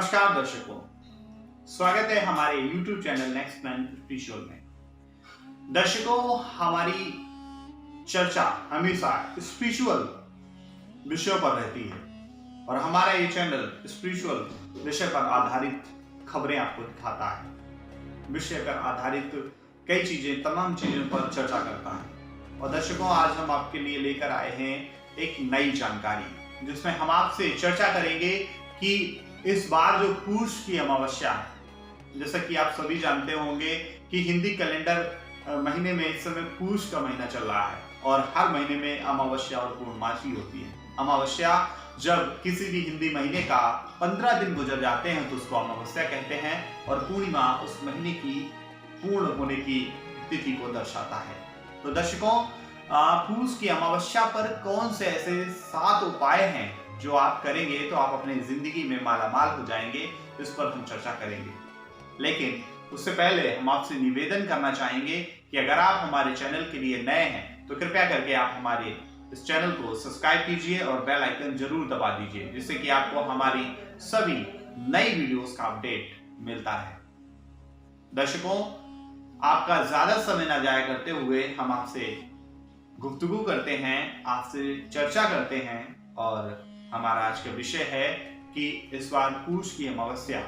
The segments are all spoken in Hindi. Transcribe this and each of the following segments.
नमस्कार दर्शकों, स्वागत है हमारे YouTube channel next man spiritual में। दर्शकों, हमारी चर्चा हमेशा स्पिरिचुअल विषयों पर रहती है और हमारा ये चैनल स्पिरिचुअल विषय पर आधारित खबरें आपको दिखाता है। विषय पर आधारित कई चीजें, तमाम चीजों पर चर्चा करता है। और दर्शकों, आज हम आपके लिए लेकर आए हैं एक नई जानकारी, जिसमें हम आपसे चर्चा करेंगे कि इस बार जो पूष की अमावस्या है, जैसा कि आप सभी जानते होंगे कि हिंदी कैलेंडर महीने में इस समय पूष का महीना चल रहा है और हर महीने में अमावस्या और पूर्णमासी होती है। अमावस्या जब किसी भी हिंदी महीने का 15 दिन गुजर जाते हैं तो उसको अमावस्या कहते हैं और पूर्णिमा उस महीने की पूर्ण होने की तिथि को दर्शाता है। तो दर्शकों, पूष की अमावस्या पर कौन से ऐसे 7 उपाय हैं जो आप करेंगे तो आप अपनी जिंदगी में मालामाल हो जाएंगे, इस पर हम चर्चा करेंगे। लेकिन उससे पहले हम आपसे निवेदन करना चाहेंगे कि अगर आप हमारे चैनल के लिए नए हैं तो कृपया करके आप हमारे इस चैनल को सब्सक्राइब कीजिए और बेल आइकन जरूर दबा दीजिए, जिससे कि आपको हमारी सभी नई वीडियोस का अपडेट मिलता है। दर्शकों, आपका ज्यादा समय ना जाया करते हुए हम आपसे गुफ्तगू करते हैं, आपसे चर्चा करते हैं। और हमारा आज का विषय है कि इस बार पूष की अमावस्या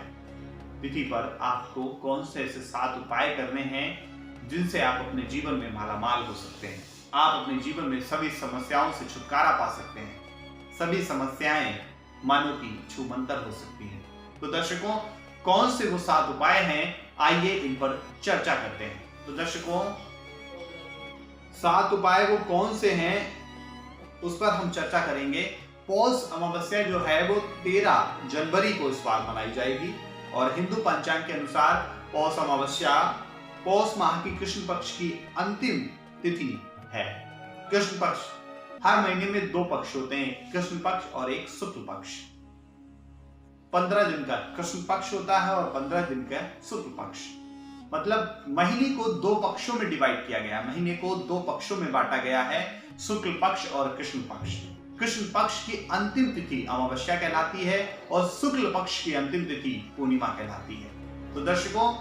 तिथि पर आपको कौन से ऐसे 7 उपाय करने हैं जिनसे आप अपने जीवन में मालामाल हो सकते हैं। आप अपने जीवन में सभी समस्याओं से छुटकारा पा सकते हैं। सभी समस्याएं मानो की छूमंतर हो सकती हैं। तो दर्शकों, कौन से वो 7 उपाय हैं, आइए इन पर चर्चा करते हैं। तो दर्शकों, 7 उपाय वो कौन से हैं उस पर हम चर्चा करेंगे। पौष अमावस्या जो है वो 13 जनवरी को इस बार मनाई जाएगी और हिंदू पंचांग के अनुसार पौष अमावस्या पौष माह की कृष्ण पक्ष की अंतिम तिथि है। कृष्ण पक्ष, हर महीने में 2 पक्ष होते हैं, कृष्ण पक्ष और एक शुक्ल पक्ष। 15 दिन का कृष्ण पक्ष होता है और 15 दिन का शुक्ल पक्ष। मतलब महीने को 2 पक्षों में डिवाइड किया गया, महीने को 2 पक्षों में बांटा गया है, शुक्ल पक्ष और कृष्ण पक्ष। कृष्ण पक्ष की अंतिम तिथि अमावस्या कहलाती है और शुक्ल पक्ष की अंतिम तिथि पूर्णिमा कहलाती है। तो दर्शकों,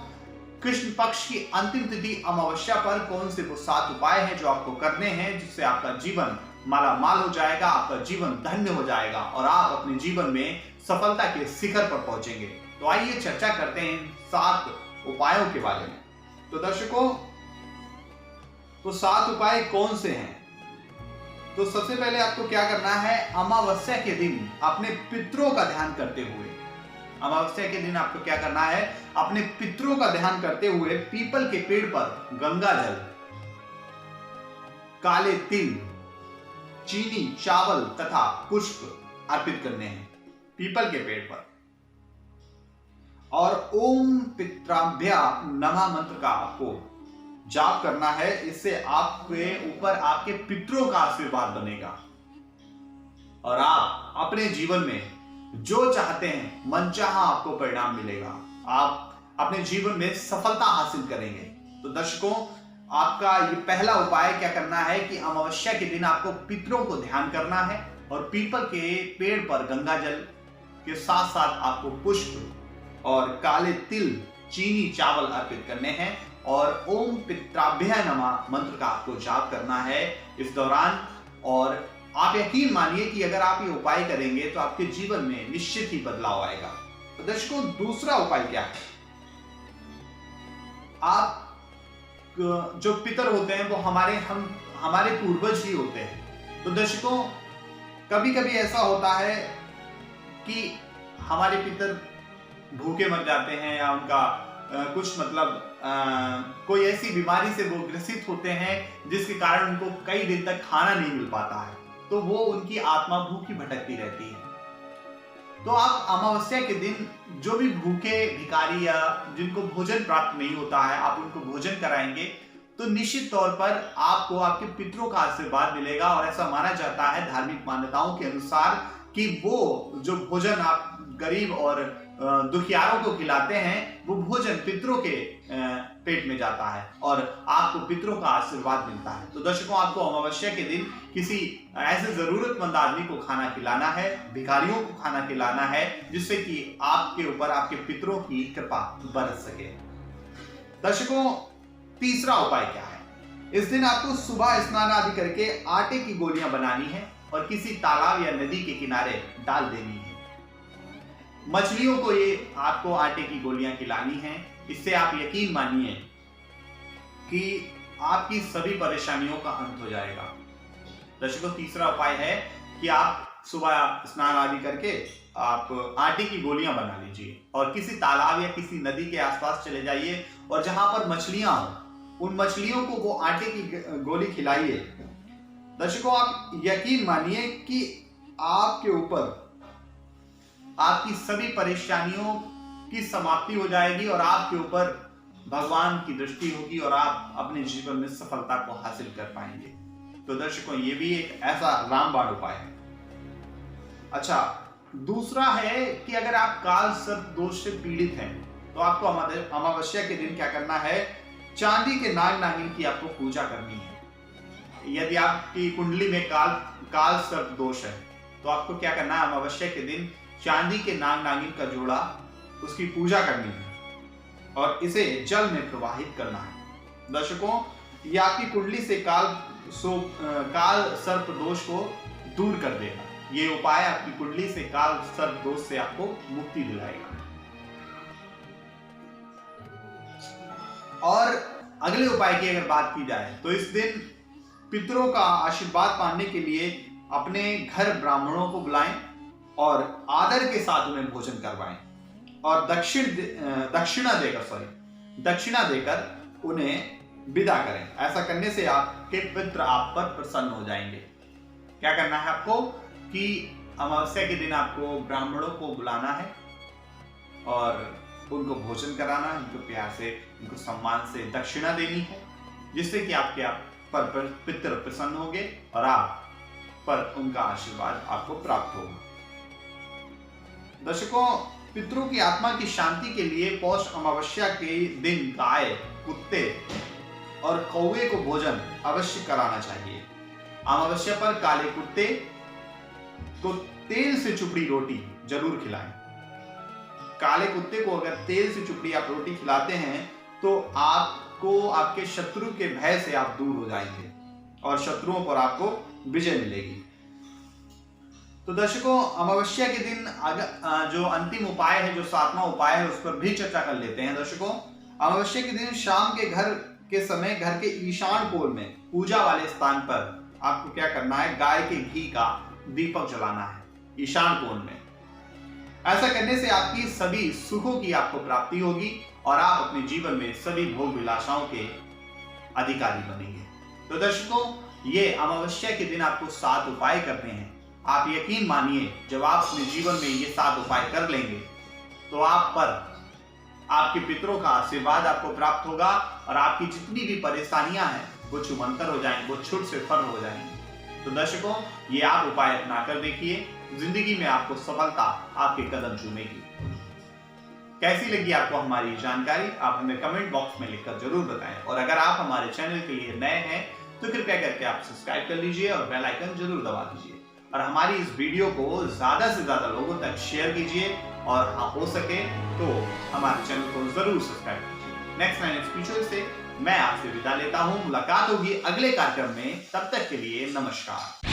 कृष्ण पक्ष की अंतिम तिथि अमावस्या पर कौन से वो 7 उपाय हैं जो आपको करने हैं, जिससे आपका जीवन मालामाल हो जाएगा, आपका जीवन धन्य हो जाएगा और आप अपने जीवन में सफलता के शिखर पर पहुंचेंगे। तो आइए चर्चा करते हैं 7 उपायों के बारे में। तो दर्शकों, तो 7 उपाय कौन से हैं? तो सबसे पहले आपको क्या करना है, अमावस्या के दिन अपने पितरों का ध्यान करते हुए, अमावस्या के दिन आपको क्या करना है, अपने पितरों का ध्यान करते हुए पीपल के पेड़ पर गंगा जल, काले तिल, चीनी, चावल तथा पुष्प अर्पित करने हैं पीपल के पेड़ पर। और ओम पित्राभ्या नमः मंत्र का आपको जाप करना है। इससे आपके ऊपर आपके पितरों का आशीर्वाद बनेगा और आप अपने जीवन में जो चाहते हैं मनचाहा आपको परिणाम मिलेगा। आप अपने जीवन में सफलता हासिल करेंगे। तो दर्शकों, आपका ये पहला उपाय क्या करना है कि अमावस्या के दिन आपको पितरों को ध्यान करना है और पीपल के पेड़ पर गंगा जल के साथ साथ आपको पुष्प और काले तिल, चीनी, चावल अर्पित करने हैं और ओम पित्राभ्याय नमः मंत्र का आपको जाप करना है इस दौरान। और आप यकीन मानिए कि अगर आप ये उपाय करेंगे तो आपके जीवन में निश्चित ही बदलाव आएगा। तो दर्शकों, दूसरा उपाय क्या है, आप जो पितर होते हैं वो हमारे पूर्वज ही होते हैं। तो दर्शकों, कभी कभी ऐसा होता है कि हमारे पितर भूखे मर जाते हैं या उनका कुछ कोई ऐसी बीमारी से वो ग्रसित होते हैं जिसके कारण उनको कई दिन तक खाना नहीं मिल पाता है, तो वो उनकी आत्मा भूखी भटकती रहती है। तो आप अमावस्या के दिन जो भी भूखे भिखारी या जिनको भोजन प्राप्त नहीं होता है, आप उनको भोजन कराएंगे तो निश्चित तौर पर आपको आपके पितरों का आशीर्वाद मिलेगा। और ऐसा माना जाता है धार्मिक मान्यताओं के अनुसार कि वो जो भोजन आप गरीब और दुखियारों को खिलाते हैं, वो भोजन पितरों के पेट में जाता है और आपको पितरों का आशीर्वाद मिलता है। तो दर्शकों, आपको अमावस्या के दिन किसी ऐसे जरूरतमंद आदमी को खाना खिलाना है, भिखारियों को खाना खिलाना है, जिससे कि आपके ऊपर आपके पितरों की कृपा बरस सके। दर्शकों, तीसरा उपाय क्या है? इस दिन आपको सुबह स्नान आदि करके आटे की गोलियां बनानी है और किसी तालाब या नदी के किनारे डाल देनी है। मछलियों को ये आपको आटे की गोलियां खिलानी है। इससे आप यकीन मानिए कि आपकी सभी परेशानियों का अंत हो जाएगा। दर्शकों, तीसरा उपाय है कि आप सुबह स्नान आदि करके आप आटे की गोलियां बना लीजिए और किसी तालाब या किसी नदी के आसपास चले जाइए और जहां पर मछलियां हो, उन मछलियों को वो आटे की गोली खिलाइए। दर्शकों, आप यकीन मानिए कि आपके ऊपर आपकी सभी परेशानियों की समाप्ति हो जाएगी और आपके ऊपर भगवान की दृष्टि होगी और आप अपने जीवन में सफलता को हासिल कर पाएंगे। तो दर्शकों, ये भी एक ऐसा रामबाण उपाय है। अच्छा, दूसरा है कि अगर आप काल सर्प दोष से पीड़ित हैं तो आपको अमावस्या के दिन क्या करना है? चांदी के नाग नागिन की आपको पूजा करनी है। यदि आपकी कुंडली में काल सर्प दोष है तो आपको क्या करना है? अमावस्या के दिन चांदी के नाग नागिन का जोड़ा, उसकी पूजा करनी है और इसे जल में प्रवाहित करना है। दर्शकों, ये आपकी कुंडली से काल सर्प दोष को दूर कर देगा। ये उपाय आपकी कुंडली से काल सर्प दोष से आपको मुक्ति दिलाएगा। और अगले उपाय की अगर बात की जाए तो इस दिन पितरों का आशीर्वाद पाने के लिए अपने घर ब्राह्मणों को बुलाएं और आदर के साथ उन्हें भोजन करवाएं और दक्षिणा देकर उन्हें विदा करें। ऐसा करने से आपके पितृ आप पर प्रसन्न हो जाएंगे। क्या करना है आपको कि अमावस्या के दिन आपको ब्राह्मणों को बुलाना है और उनको भोजन कराना है, उनको प्यार से, उनको सम्मान से दक्षिणा देनी है, जिससे कि आपके आप पर पितृ प्रसन्न होंगे और आप पर उनका आशीर्वाद आपको प्राप्त होगा। दर्शकों, पितरों की आत्मा की शांति के लिए पौष अमावस्या के दिन गाय, कुत्ते और कौवे को भोजन अवश्य कराना चाहिए। अमावस्या पर काले कुत्ते को तेल से चुपड़ी रोटी जरूर खिलाएं। काले कुत्ते को अगर तेल से चुपड़ी आप रोटी खिलाते हैं तो आपको आपके शत्रु के भय से आप दूर हो जाएंगे और शत्रुओं पर आपको विजय मिलेगी। तो दर्शकों, अमावस्या के दिन जो अंतिम उपाय है, जो 7वां उपाय है, उस पर भी चर्चा कर लेते हैं। दर्शकों, अमावस्या के दिन शाम के घर के समय घर के ईशान कोण में पूजा वाले स्थान पर आपको क्या करना है? गाय के घी का दीपक जलाना है ईशान कोण में। ऐसा करने से आपकी सभी सुखों की आपको प्राप्ति होगी और आप अपने जीवन में सभी भोग विलासाओं के अधिकारी बनेंगे। तो दर्शकों, ये अमावस्या के दिन आपको 7 उपाय करने हैं। आप यकीन मानिए, जब आप अपने जीवन में ये 7 उपाय कर लेंगे तो आप पर आपके पितरों का आशीर्वाद आपको प्राप्त होगा और आपकी जितनी भी परेशानियां हैं वो छूमंतर हो जाएंगी, वो छुट से फर हो जाएंगी। तो दर्शकों, ये आप उपाय अपना कर देखिए, जिंदगी में आपको सफलता आपके कदम चूमेगी। कैसी लगी आपको हमारी जानकारी? आप हमें कमेंट बॉक्स में लिखकर जरूर बताएं और अगर आप हमारे चैनल के लिए नए हैं तो कृपया करके आप सब्सक्राइब कर लीजिए और बेल आइकन जरूर दबा दीजिए और हमारी इस वीडियो को ज्यादा से ज्यादा लोगों तक शेयर कीजिए और हो सके तो हमारे चैनल को जरूर सब्सक्राइब कीजिए। नेक्स्ट लाइन स्पिरिचुअल से मैं आपसे विदा लेता हूं। मुलाकात होगी अगले कार्यक्रम में, तब तक के लिए नमस्कार।